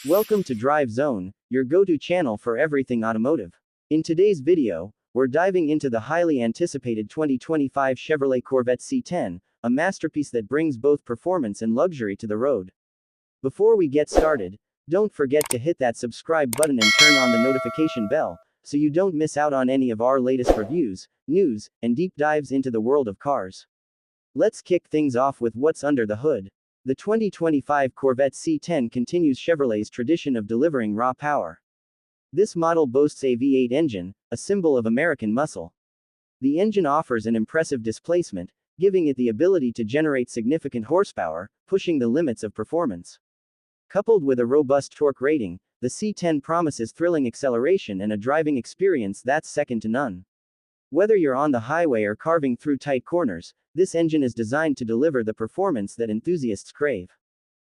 Welcome to Drive Zone, your go-to channel for everything automotive. In today's video, we're diving into the highly anticipated 2025 Chevrolet Corvette C10, a masterpiece that brings both performance and luxury to the road. Before we get started, don't forget to hit that subscribe button and turn on the notification bell, so you don't miss out on any of our latest reviews, news, and deep dives into the world of cars. Let's kick things off with what's under the hood. The 2025 Corvette C10 continues Chevrolet's tradition of delivering raw power. This model boasts a V8 engine, a symbol of American muscle. The engine offers an impressive displacement, giving it the ability to generate significant horsepower, pushing the limits of performance. Coupled with a robust torque rating, the C10 promises thrilling acceleration and a driving experience that's second to none. Whether you're on the highway or carving through tight corners, this engine is designed to deliver the performance that enthusiasts crave.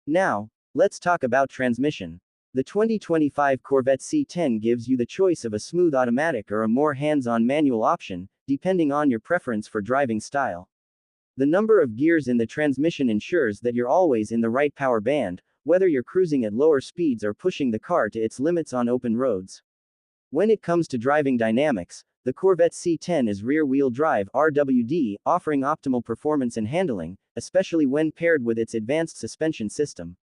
Now, let's talk about transmission. The 2025 Corvette C10 gives you the choice of a smooth automatic or a more hands-on manual option, depending on your preference for driving style. The number of gears in the transmission ensures that you're always in the right power band, whether you're cruising at lower speeds or pushing the car to its limits on open roads. When it comes to driving dynamics, the Corvette C10 is rear-wheel drive (RWD), offering optimal performance and handling, especially when paired with its advanced suspension system.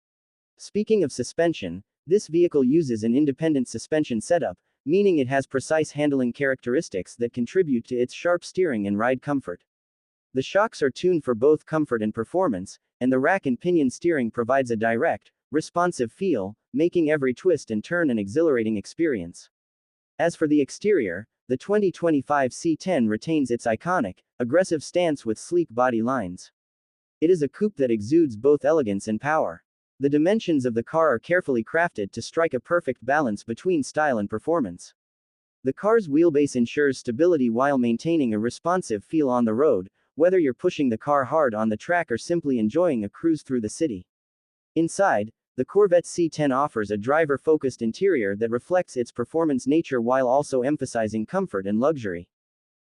Speaking of suspension, this vehicle uses an independent suspension setup, meaning it has precise handling characteristics that contribute to its sharp steering and ride comfort. The shocks are tuned for both comfort and performance, and the rack and pinion steering provides a direct, responsive feel, making every twist and turn an exhilarating experience. As for the exterior, the 2025 C10 retains its iconic, aggressive stance with sleek body lines. It is a coupe that exudes both elegance and power. The dimensions of the car are carefully crafted to strike a perfect balance between style and performance. The car's wheelbase ensures stability while maintaining a responsive feel on the road, whether you're pushing the car hard on the track or simply enjoying a cruise through the city. Inside, the Corvette C10 offers a driver-focused interior that reflects its performance nature while also emphasizing comfort and luxury.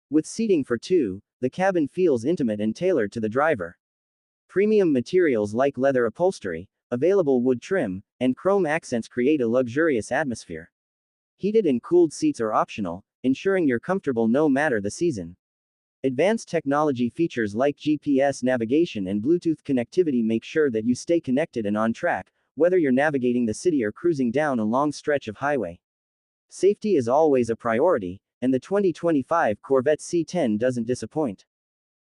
With seating for two, the cabin feels intimate and tailored to the driver. Premium materials like leather upholstery, available wood trim, and chrome accents create a luxurious atmosphere. Heated and cooled seats are optional, ensuring you're comfortable no matter the season. Advanced technology features like GPS navigation and Bluetooth connectivity make sure that you stay connected and on track, whether you're navigating the city or cruising down a long stretch of highway. Safety is always a priority, and the 2025 Corvette C10 doesn't disappoint.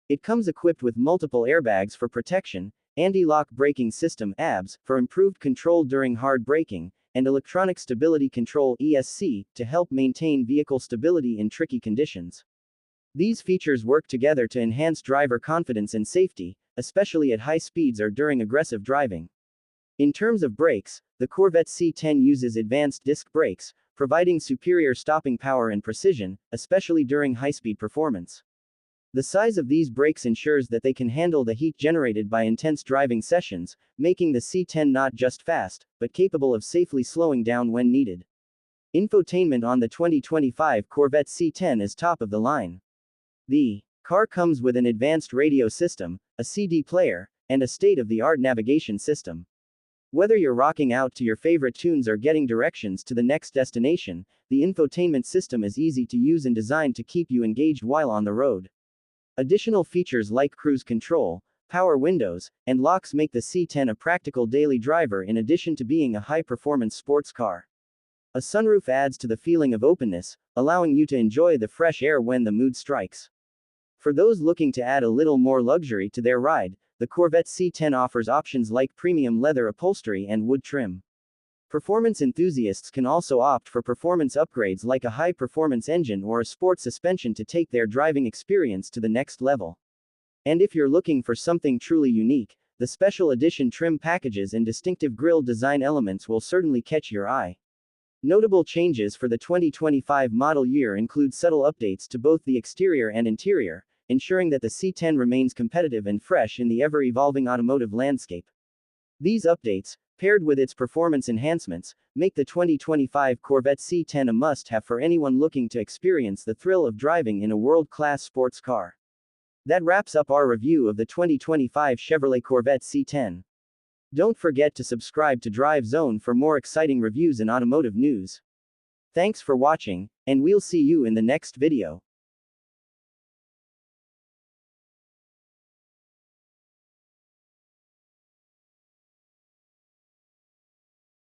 It comes equipped with multiple airbags for protection, anti-lock braking system (ABS) for improved control during hard braking, and electronic stability control (ESC) to help maintain vehicle stability in tricky conditions. These features work together to enhance driver confidence and safety, especially at high speeds or during aggressive driving. In terms of brakes, the Corvette C10 uses advanced disc brakes, providing superior stopping power and precision, especially during high-speed performance. The size of these brakes ensures that they can handle the heat generated by intense driving sessions, making the C10 not just fast, but capable of safely slowing down when needed. Infotainment on the 2025 Corvette C10 is top of the line. The car comes with an advanced radio system, a CD player, and a state-of-the-art navigation system. Whether you're rocking out to your favorite tunes or getting directions to the next destination, the infotainment system is easy to use and designed to keep you engaged while on the road. Additional features like cruise control, power windows, and locks make the C10 a practical daily driver in addition to being a high-performance sports car. A sunroof adds to the feeling of openness, allowing you to enjoy the fresh air when the mood strikes. For those looking to add a little more luxury to their ride, the Corvette C10 offers options like premium leather upholstery and wood trim. Performance enthusiasts can also opt for performance upgrades like a high-performance engine or a sport suspension to take their driving experience to the next level. And if you're looking for something truly unique, the special edition trim packages and distinctive grille design elements will certainly catch your eye. Notable changes for the 2025 model year include subtle updates to both the exterior and interior, ensuring that the C10 remains competitive and fresh in the ever-evolving automotive landscape. These updates, paired with its performance enhancements, make the 2025 Corvette C10 a must-have for anyone looking to experience the thrill of driving in a world-class sports car. That wraps up our review of the 2025 Chevrolet Corvette C10. Don't forget to subscribe to Drive Zone for more exciting reviews and automotive news. Thanks for watching, and we'll see you in the next video.